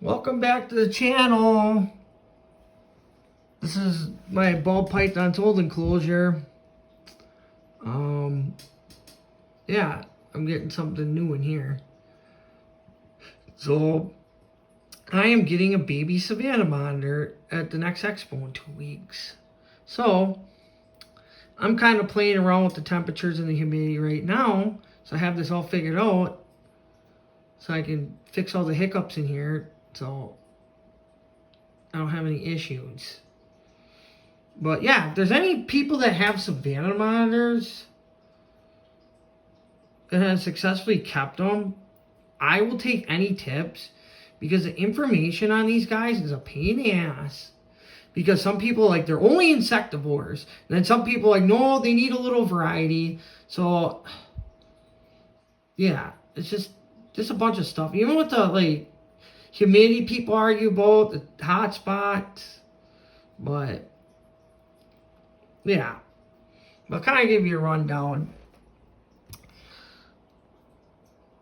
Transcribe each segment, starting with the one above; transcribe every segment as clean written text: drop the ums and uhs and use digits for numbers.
Welcome back to the channel. This is my ball python's old enclosure. Yeah, I'm getting something new in here. So, I am getting a baby Savannah monitor at the next expo in 2 weeks. So, I'm kind of playing around with the temperatures and the humidity right now. So I have this all figured out. So I can fix all the hiccups in here. So I don't have any issues. But yeah, if there's any people that have Savannah monitors and have successfully kept them, I will take any tips because the information on these guys is a pain in the ass. Because some people, like, they're only insectivores. And then some people, like, no, they need a little variety. So, yeah, it's just a bunch of stuff. Even with the, like, humidity people argue about, the hot spots. But, yeah. I'll kind of give you a rundown.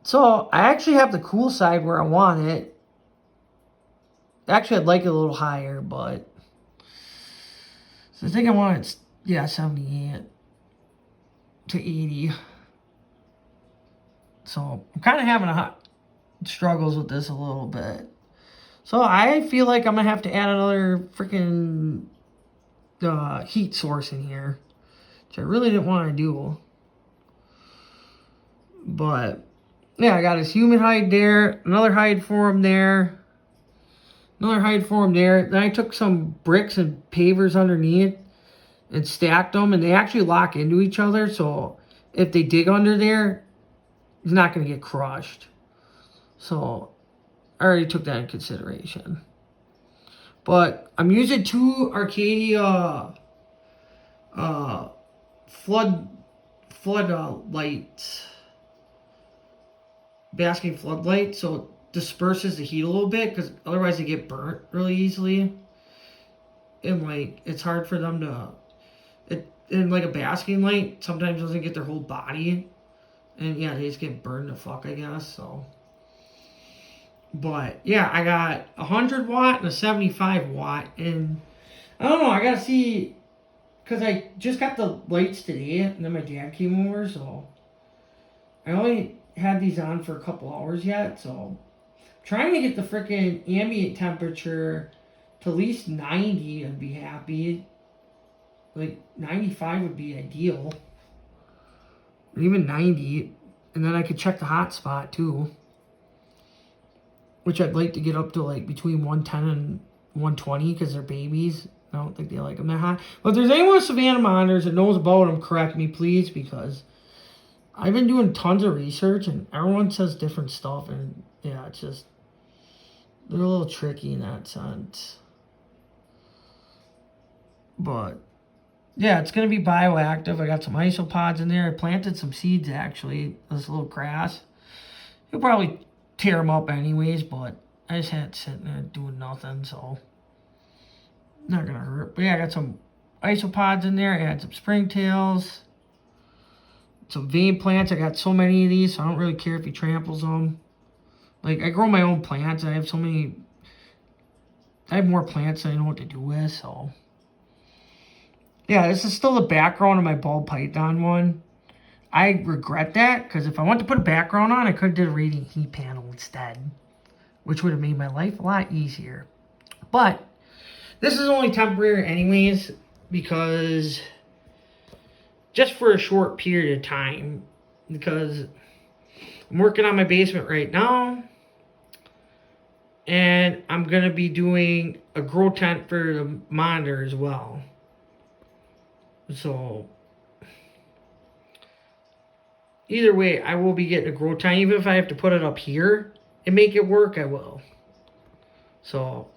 So, I actually have the cool side where I want it. Actually, I'd like it a little higher, but... So, I think I want it, yeah, 78 to 80. So, I'm kind of having struggles with this a little bit. So, I feel like I'm going to have to add another freaking heat source in here. Which I really didn't want to do. But, yeah, I got his human hide there. Another hide for him there. Another hide for him there. Then I took some bricks and pavers underneath and stacked them. And they actually lock into each other. So, if they dig under there, he's not going to get crushed. So, I already took that in consideration. But I'm using two Arcadia flood lights, basking floodlight, so it disperses the heat a little bit, because otherwise they get burnt really easily. And like, it's hard for them to, and like a basking light sometimes doesn't get their whole body. And yeah, they just get burned to fuck, I guess, so. But yeah, I got a 100 watt and a 75 watt, and I don't know, I gotta see, because I just got the lights today, and then my dad came over, so I only had these on for a couple hours yet, so I'm trying to get the freaking ambient temperature to at least 90. I'd be happy. Like 95 would be ideal, or even 90, and then I could check the hot spot too, which I'd like to get up to like between 110 and 120 because they're babies. I don't think they like them that hot. But if there's anyone with Savannah monitors that knows about them, correct me, please, because I've been doing tons of research, and everyone says different stuff, and yeah, it's just, they're a little tricky in that sense. But, yeah, it's going to be bioactive. I got some isopods in there. I planted some seeds, actually, this little grass. You'll probably tear them up anyways, but I just had it sitting there doing nothing, so... Not gonna hurt. But yeah, I got some isopods in there. I had some springtails. Some vein plants. I got so many of these, so I don't really care if he tramples them. Like, I grow my own plants. I have so many... I have more plants than I know what to do with, so... Yeah, this is still the background of my ball python one. I regret that, because if I wanted to put a background on, I could have did a radiant heat panel instead. Which would have made my life a lot easier. But... this is only temporary anyways, because just for a short period of time, because I'm working on my basement right now, and I'm going to be doing a grow tent for the monitor as well. So, either way, I will be getting a grow tent. Even if I have to put it up here and make it work, I will. So...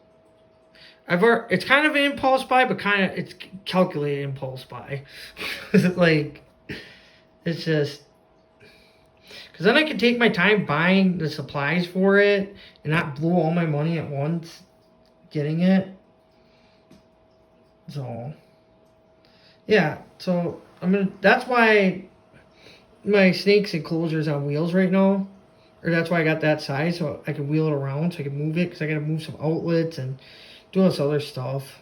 it's kind of an impulse buy, but kind of, it's calculated impulse buy. Like, it's just, because then I can take my time buying the supplies for it and not blow all my money at once getting it. So, yeah, so that's why my snake's enclosure is on wheels right now. or that's why I got that size, so I can wheel it around, so I can move it, because I got to move some outlets and do all this other stuff.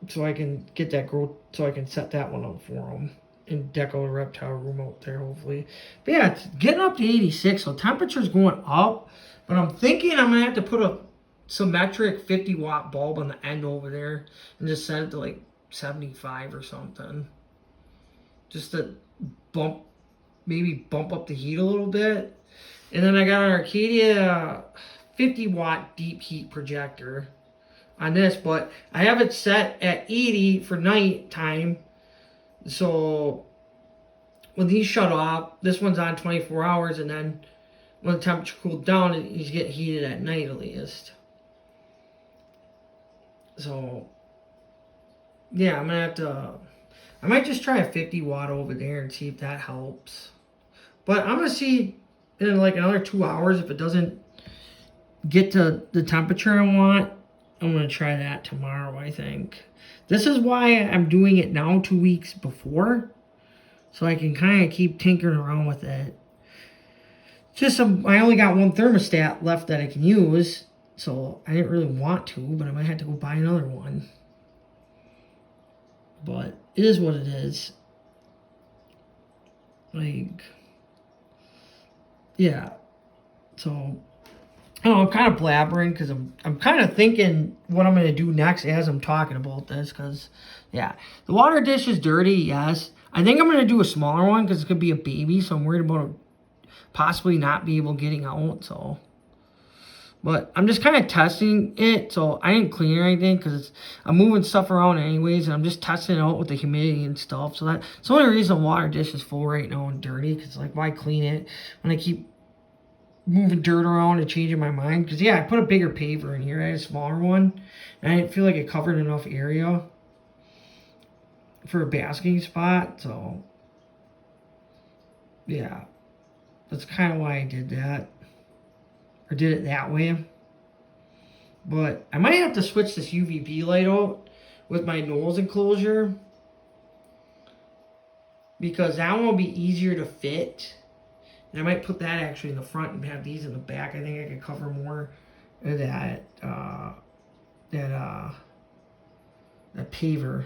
So I can get that growth, so I can set that one up for them and deco the reptile room out there, hopefully. But yeah, it's getting up to 86, so temperature's going up, but I'm thinking I'm gonna have to put a symmetric 50-watt bulb on the end over there and just set it to like 75 or something, just to maybe bump up the heat a little bit. And then I got an Arcadia 50-watt deep heat projector on this, but I have it set at 80 for night time. So when these shut off, this one's on 24 hours, and then when the temperature cooled down, he's getting heated at night at least. So yeah, I'm gonna have to, I might just try a 50-watt over there and see if that helps. But I'm gonna see in like another 2 hours if it doesn't get to the temperature I want. I'm gonna try that tomorrow, I think. This is why I'm doing it now 2 weeks before, so I can kind of keep tinkering around with it. Just I only got one thermostat left that I can use, so I didn't really want to, but I might have to go buy another one. But it is what it is. Like, yeah. So I don't know, I'm kind of blabbering because I'm kind of thinking what I'm going to do next as I'm talking about this, because, yeah. The water dish is dirty, yes. I think I'm going to do a smaller one because it could be a baby, so I'm worried about possibly not be able getting out, so. But I'm just kind of testing it, so I didn't clean or anything because I'm moving stuff around anyways, and I'm just testing it out with the humidity and stuff. So that's the only reason the water dish is full right now and dirty, because, like, why clean it when I keep moving dirt around and changing my mind? Because, yeah, I put a bigger paver in here. I had a smaller one, and I didn't feel like it covered enough area for a basking spot. So, yeah, that's kind of why I did that, or did it that way. But I might have to switch this UVB light out with my nose enclosure, because that one will be easier to fit. And I might put that actually in the front and have these in the back. I think I could cover more of that paver.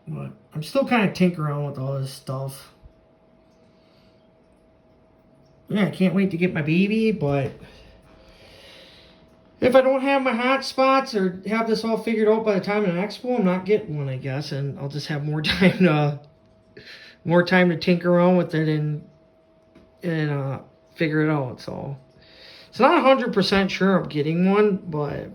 But I'm still kind of tinkering around with all this stuff. Yeah, I can't wait to get my baby, but if I don't have my hot spots or have this all figured out by the time of the expo, I'm not getting one, I guess, and I'll just have more time to tinker around with it and figure it out. So it's not 100% sure I'm getting one, but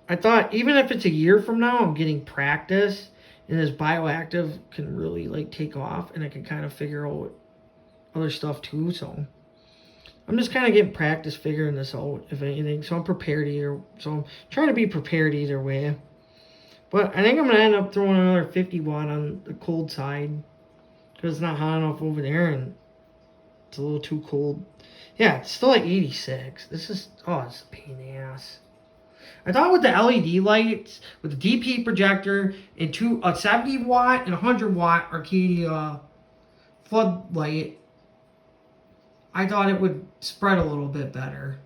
I thought even if it's a year from now, I'm getting practice, and this bioactive can really like take off, and I can kind of figure out other stuff too. So I'm just kind of getting practice figuring this out, if anything. So I'm prepared either. So I'm trying to be prepared either way. But I think I'm going to end up throwing another 50-watt on the cold side, because it's not hot enough over there, and it's a little too cold. Yeah, it's still like 86. This is, oh, it's a pain in the ass. I thought with the LED lights, with the deep heat projector, and a 70-watt and 100-watt Arcadia floodlight, I thought it would spread a little bit better.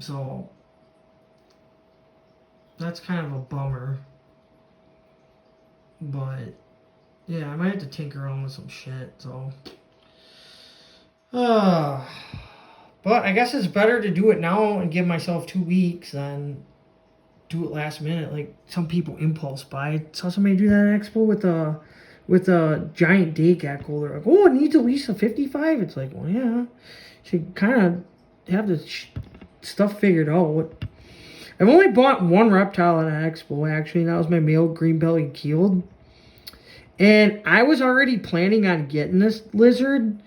So that's kind of a bummer. But yeah, I might have to tinker around with some shit. So but I guess it's better to do it now and give myself 2 weeks than do it last minute, like some people impulse buy. I saw somebody do that at Expo with a giant day gecko. They're like, oh, it needs at least a 55. It's like, well, yeah, should kind of have the stuff figured out. I've only bought one reptile at an Expo, actually, and that was my male green-bellied keeled. And I was already planning on getting this lizard,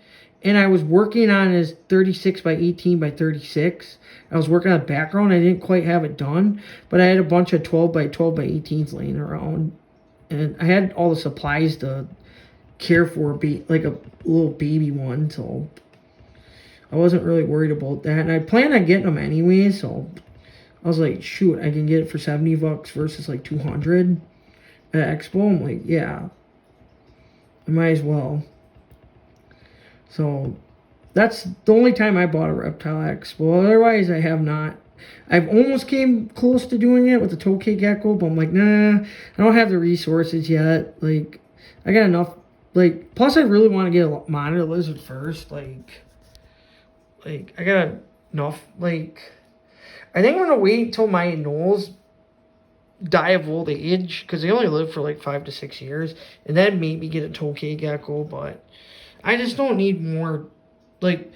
and I was working on his 36 by 18 by 36. I was working on the background. I didn't quite have it done, but I had a bunch of 12 by 12 by 18s laying around. And I had all the supplies to care for, like a little baby one, so I wasn't really worried about that. And I planned on getting them anyway, so I was like, shoot, I can get it for $70 versus like 200 at Expo. I'm like, yeah. I might as well. So that's the only time I bought a Reptile X. Well, otherwise I have not. I've almost came close to doing it with the Tokay Gecko, but I'm like, nah, I don't have the resources yet. Like, I got enough. Like, plus I really want to get a monitor lizard first. Like I got enough. Like, I think I'm gonna wait until my Knolls die of old age, because they only live for like 5 to 6 years, and then maybe get a Tokay Gecko. But I just don't need more. Like,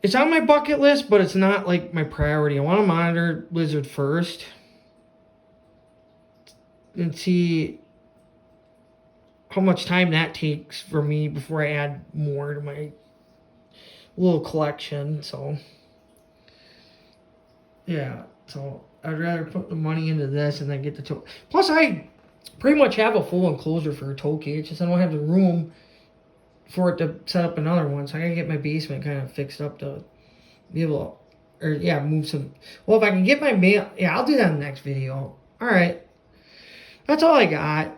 it's on my bucket list, but it's not like my priority. I want to monitor lizard first and see how much time that takes for me before I add more to my little collection. So yeah, so I'd rather put the money into this and then get the Tokay. Plus, I pretty much have a full enclosure for a Tokay. It's just I don't have the room for it to set up another one. So I gotta get my basement kind of fixed up to be able to, or yeah, move some. Well, if I can get my mail, yeah, I'll do that in the next video. All right, that's all I got.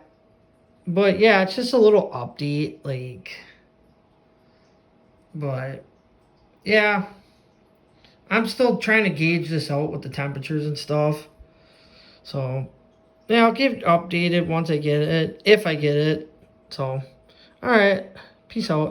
But yeah, it's just a little update, like. But yeah, I'm still trying to gauge this out with the temperatures and stuff. So yeah, I'll get updated once I get it, if I get it. So all right, peace out.